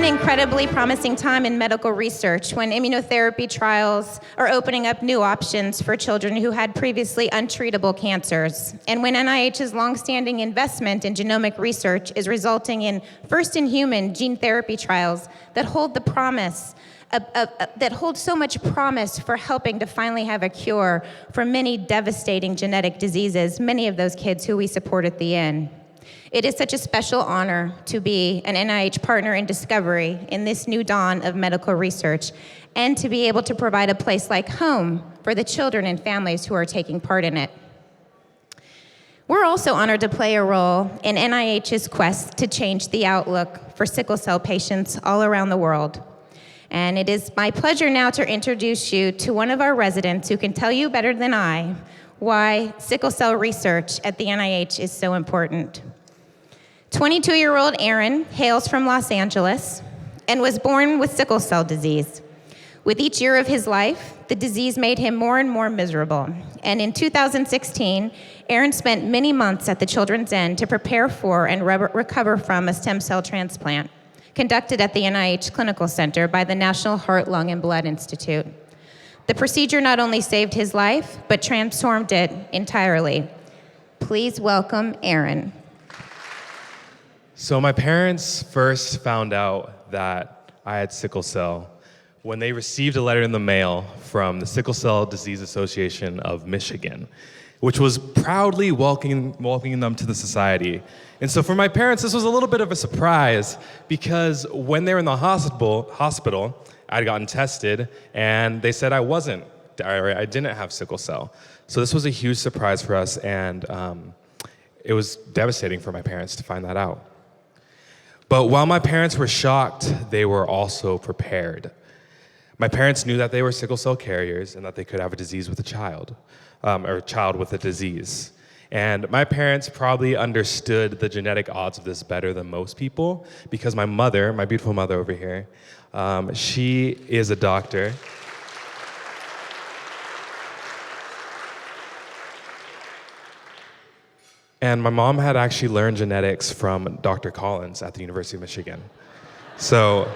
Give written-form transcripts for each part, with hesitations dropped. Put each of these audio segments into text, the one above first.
an incredibly promising time in medical research when immunotherapy trials are opening up new options for children who had previously untreatable cancers, and when NIH's longstanding investment in genomic research is resulting in first-in-human gene therapy trials that hold the promise that hold so much promise for helping to finally have a cure for many devastating genetic diseases, many of those kids who we support at the end. It is such a special honor to be an NIH partner in discovery in this new dawn of medical research, and to be able to provide a place like home for the children and families who are taking part in it. We're also honored to play a role in NIH's quest to change the outlook for sickle cell patients all around the world. And it is my pleasure now to introduce you to one of our residents who can tell you better than I why sickle cell research at the NIH is so important. 22-year-old Aaron hails from Los Angeles and was born with sickle cell disease. With each year of his life, the disease made him more and more miserable. And in 2016, Aaron spent many months at the Children's End to prepare for and recover from a stem cell transplant conducted at the NIH Clinical Center by the National Heart, Lung, and Blood Institute. The procedure not only saved his life, but transformed it entirely. Please welcome Aaron. So my parents first found out that I had sickle cell when they received a letter in the mail from the Sickle Cell Disease Association of Michigan, which was proudly welcoming them to the society. And so for my parents, this was a little bit of a surprise, because when they were in the hospital, I'd gotten tested, and they said I didn't have sickle cell. So this was a huge surprise for us, and it was devastating for my parents to find that out. But while my parents were shocked, they were also prepared. My parents knew that they were sickle cell carriers and that they could have a disease with a child, or a child with a disease. And my parents probably understood the genetic odds of this better than most people, because my mother, my beautiful mother over here, she is a doctor. And my mom had actually learned genetics from Dr. Collins at the University of Michigan. So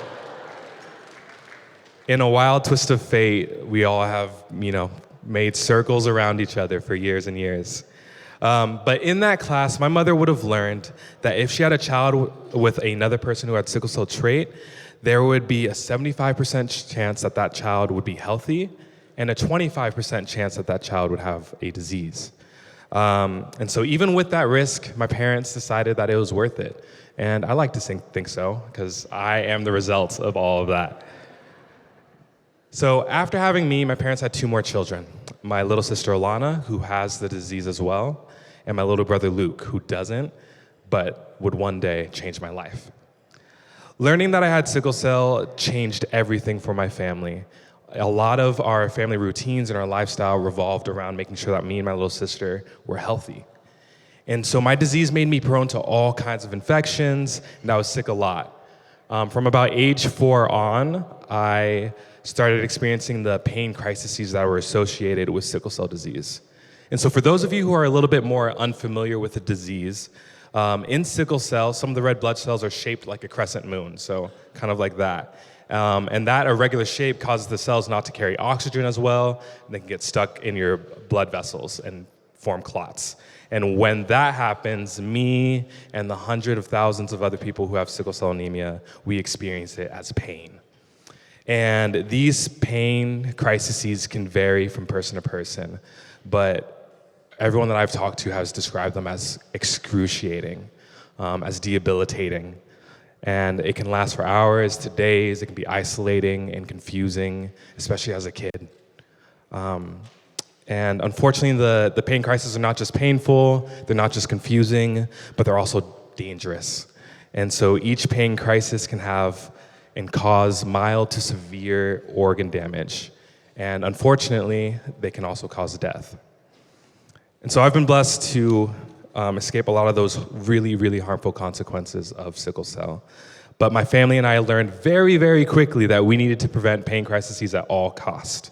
in a wild twist of fate, we all have, made circles around each other for years and years. But in that class, my mother would have learned that if she had a child with another person who had sickle cell trait, there would be a 75% chance that that child would be healthy, and a 25% chance that that child would have a disease. And so even with that risk, my parents decided that it was worth it. And I like to think so, because I am the result of all of that. So after having me, my parents had two more children. My little sister Alana, who has the disease as well, and my little brother Luke, who doesn't, but would one day change my life. Learning that I had sickle cell changed everything for my family. A lot of our family routines and our lifestyle revolved around making sure that me and my little sister were healthy. And so my disease made me prone to all kinds of infections, and I was sick a lot. From about age 4 on, I started experiencing the pain crises that were associated with sickle cell disease. And so for those of you who are a little bit more unfamiliar with the disease, in sickle cell, some of the red blood cells are shaped like a crescent moon, so kind of like that. And that irregular shape causes the cells not to carry oxygen as well, and they can get stuck in your blood vessels and form clots. And when that happens, me and the hundreds of thousands of other people who have sickle cell anemia, we experience it as pain. And these pain crises can vary from person to person, but everyone that I've talked to has described them as excruciating, as debilitating. And it can last for hours to days. It can be isolating and confusing, especially as a kid. And unfortunately, the pain crises are not just painful, they're not just confusing, but they're also dangerous. And so each pain crisis can have and cause mild to severe organ damage. And unfortunately, they can also cause death. And so I've been blessed to escape a lot of those really, really harmful consequences of sickle cell. But my family and I learned very, very quickly that we needed to prevent pain crises at all costs.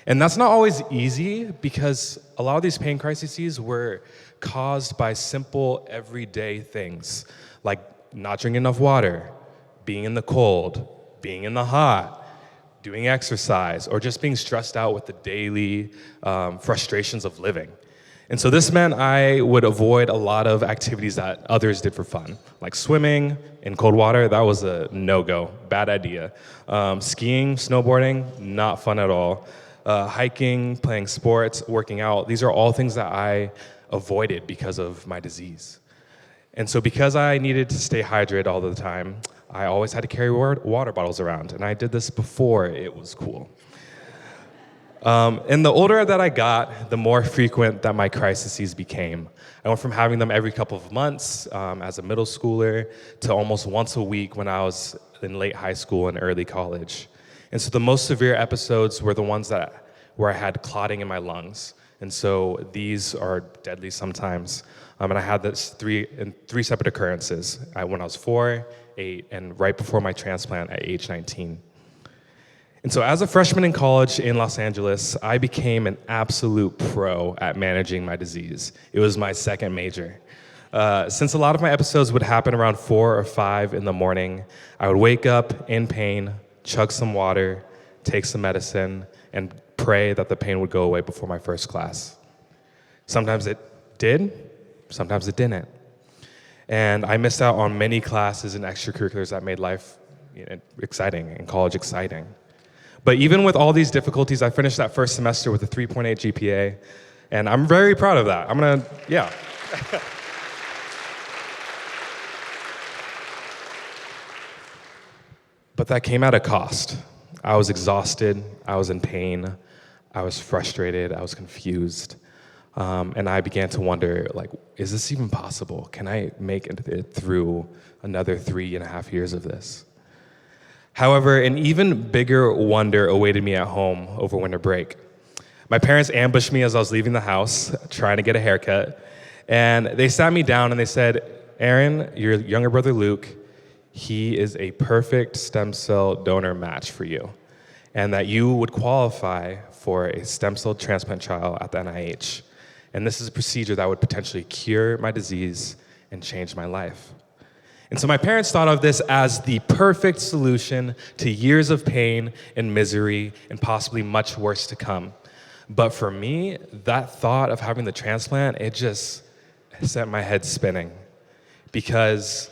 And that's not always easy, because a lot of these pain crises were caused by simple, everyday things, like not drinking enough water, being in the cold, being in the hot, doing exercise, or just being stressed out with the daily frustrations of living. And so this meant I would avoid a lot of activities that others did for fun, like swimming in cold water. That was a no-go, bad idea. Skiing, snowboarding, not fun at all. Hiking, playing sports, working out, these are all things that I avoided because of my disease. And so because I needed to stay hydrated all the time, I always had to carry water bottles around, and I did this before it was cool. And the older that I got, the more frequent that my crises became. I went from having them every couple of months as a middle schooler to almost once a week when I was in late high school and early college. And so the most severe episodes were the ones where I had clotting in my lungs. And so these are deadly sometimes. And I had this in three separate occurrences when I was 4, 8, and right before my transplant at age 19. And so as a freshman in college in Los Angeles, I became an absolute pro at managing my disease. It was my second major. Since a lot of my episodes would happen around 4 or 5 in the morning, I would wake up in pain, chug some water, take some medicine, and pray that the pain would go away before my first class. Sometimes it did, sometimes it didn't. And I missed out on many classes and extracurriculars that made life exciting and college exciting. But even with all these difficulties, I finished that first semester with a 3.8 GPA, and I'm very proud of that. Yeah. But that came at a cost. I was exhausted, I was in pain, I was frustrated, I was confused. And I began to wonder, is this even possible? Can I make it through another 3.5 years of this? However, an even bigger wonder awaited me at home over winter break. My parents ambushed me as I was leaving the house, trying to get a haircut, and they sat me down and they said, Aaron, your younger brother Luke, he is a perfect stem cell donor match for you, and that you would qualify for a stem cell transplant trial at the NIH. And this is a procedure that would potentially cure my disease and change my life. And so my parents thought of this as the perfect solution to years of pain and misery and possibly much worse to come. But for me, that thought of having the transplant, it just sent my head spinning. Because,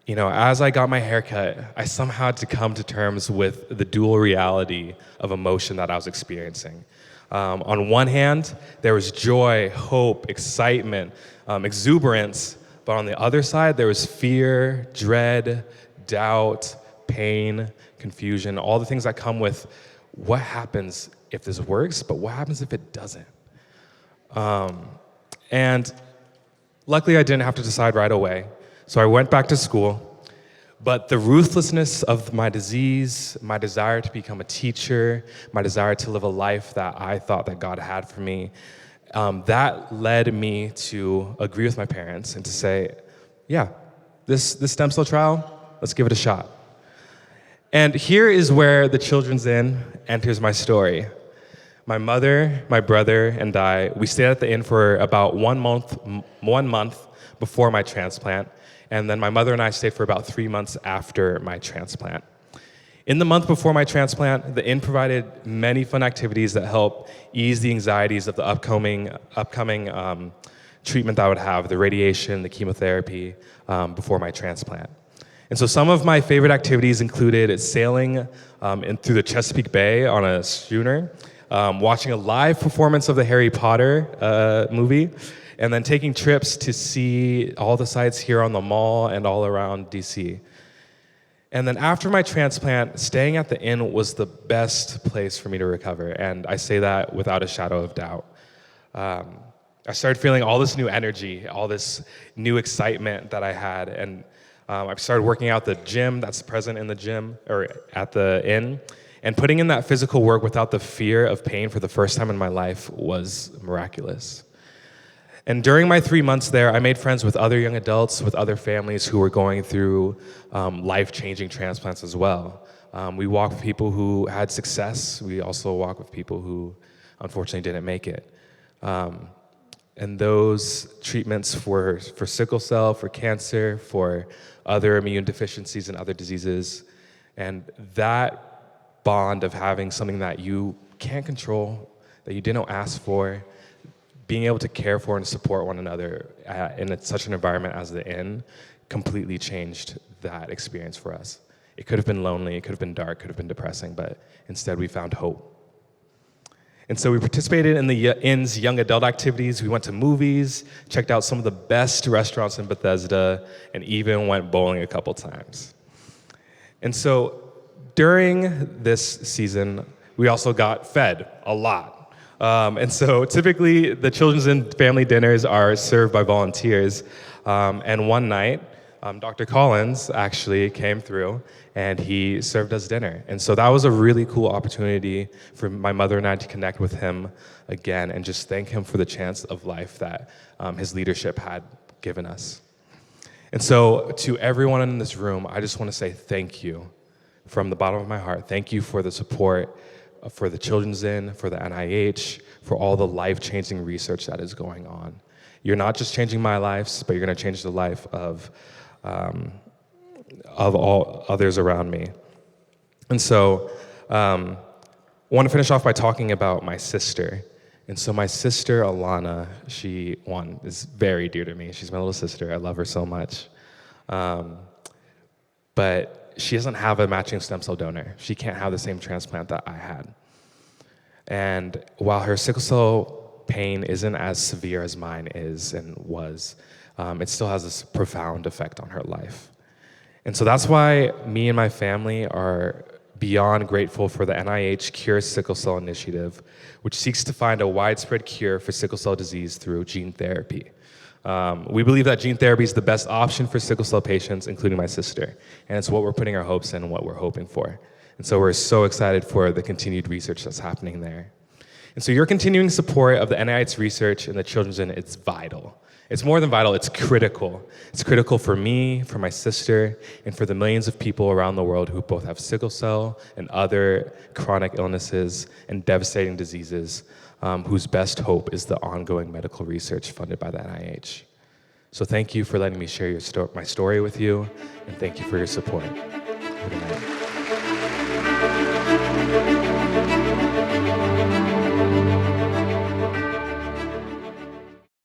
as I got my haircut, I somehow had to come to terms with the dual reality of emotion that I was experiencing. On one hand, there was joy, hope, excitement, exuberance. But on the other side, there was fear, dread, doubt, pain, confusion, all the things that come with what happens if this works, but what happens if it doesn't? And luckily, I didn't have to decide right away. So I went back to school. But the ruthlessness of my disease, my desire to become a teacher, my desire to live a life that I thought that God had for me, that led me to agree with my parents and to say, yeah, this stem cell trial, let's give it a shot. And here is where the Children's Inn enters my story. My mother, my brother, and I, we stayed at the inn for about 1 month before my transplant. And then my mother and I stayed for about 3 months after my transplant. In the month before my transplant, the inn provided many fun activities that help ease the anxieties of the upcoming treatment that I would have, the radiation, the chemotherapy, before my transplant. And so some of my favorite activities included sailing through the Chesapeake Bay on a schooner, watching a live performance of the Harry Potter movie, and then taking trips to see all the sites here on the mall and all around DC. And then after my transplant, staying at the inn was the best place for me to recover, and I say that without a shadow of doubt. I started feeling all this new energy, all this new excitement that I had, and I started working out the gym that's present in the gym, or at the inn, and putting in that physical work without the fear of pain for the first time in my life was miraculous. And during my 3 months there, I made friends with other young adults, with other families who were going through life-changing transplants as well. We walked with people who had success. We also walked with people who unfortunately didn't make it. And those treatments for sickle cell, for cancer, for other immune deficiencies and other diseases, and that bond of having something that you can't control, that you didn't ask for, being able to care for and support one another in such an environment as the inn completely changed that experience for us. It could have been lonely, it could have been dark, could have been depressing, but instead we found hope. And so we participated in the inn's young adult activities. We went to movies, checked out some of the best restaurants in Bethesda, and even went bowling a couple times. And so during this season, we also got fed a lot. And so typically the children's and family dinners are served by volunteers. And one night, Dr. Collins actually came through and he served us dinner. And so that was a really cool opportunity for my mother and I to connect with him again and just thank him for the chance of life that his leadership had given us. And so to everyone in this room, I just want to say thank you from the bottom of my heart. Thank you for the support for the Children's Inn, for the NIH, for all the life-changing research that is going on. You're not just changing my life, but you're going to change the life of all others around me. And so I want to finish off by talking about my sister. And so my sister, Alana, she is very dear to me. She's my little sister. I love her so much. But she doesn't have a matching stem cell donor. She can't have the same transplant that I had. And while her sickle cell pain isn't as severe as mine is and was, it still has this profound effect on her life. And so that's why me and my family are beyond grateful for the NIH Cure Sickle Cell Initiative, which seeks to find a widespread cure for sickle cell disease through gene therapy. We believe that gene therapy is the best option for sickle cell patients, including my sister, and it's what we're putting our hopes in and what we're hoping for. And so we're so excited for the continued research that's happening there. And so your continuing support of the NIH research and the Children's Inn, it's vital. It's more than vital, it's critical. It's critical for me, for my sister, and for the millions of people around the world who both have sickle cell and other chronic illnesses and devastating diseases, whose best hope is the ongoing medical research funded by the NIH. So thank you for letting me share my story with you, and thank you for your support. Good night.